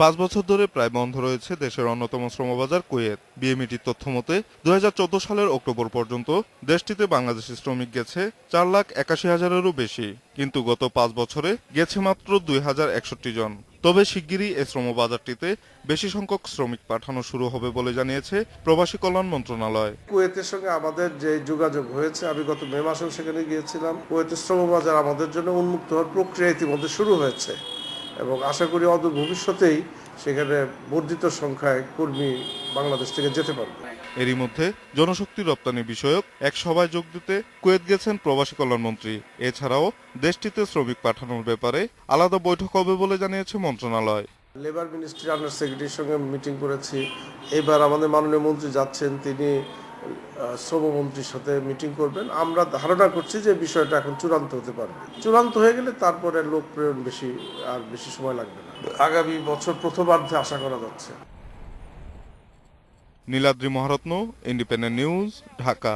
5 বছর ধরে প্রায় বন্ধ রয়েছে দেশের অন্যতম শ্রমবাজার কুয়েত। বিএমইটির তথ্য মতে 2014 সালের অক্টোবর পর্যন্ত দেশটিতে বাংলাদেশি শ্রমিক গেছে 4,81,000-এরও বেশি, কিন্তু গত 5 বছরে গেছে মাত্র 2,061 জন। তবে শিগগিরই এই শ্রমবাজারটিতে বেশি সংখ্যক শ্রমিক পাঠানো শুরু হবে বলে জানিয়েছে প্রবাসী কল্যাণ মন্ত্রণালয়। কুয়েতের সঙ্গে আমাদের যে যোগাযোগ হয়েছে, আমি গত মে মাসেও সেখানে গিয়েছিলাম। কুয়েতের শ্রমবাজার আমাদের জন্য উন্মুক্ত হওয়ার প্রক্রিয়া ইতিমধ্যে শুরু হয়েছে এবং আশা করি অদূর ভবিষ্যতেই সেখানে বর্ধিত সংখ্যায় কর্মী বাংলাদেশ থেকে যেতে পারবে। এরই মধ্যে জনশক্তি রপ্তানি বিষয়ক এক সভায় যোগ দিতে কুয়েত গেছেন প্রবাসী কল্যাণমন্ত্রী। এছাড়াও দেশটিতে শ্রমিক পাঠানোর ব্যাপারে আলাদা বৈঠক হবে বলে জানিয়েছে মন্ত্রণালয়। লেবার মিনিস্ট্রি আন্ডার সেক্রেটারির সঙ্গে মিটিং করেছি। এবার আমাদের মাননীয় মন্ত্রী যাচ্ছেন, তিনি শ্রমমন্ত্রীর সাথে মিটিং করবেন। আমরা ধারণা করছি যে বিষয়টা এখন চূড়ান্ত হতে পারবে। চূড়ান্ত হয়ে গেলে তারপরে লোক প্রেরণ বেশি সময় লাগবে না। আগামী বছর প্রথমার্ধে আশা করা যাচ্ছে। Niladri Maharatna, independent news, Dhaka.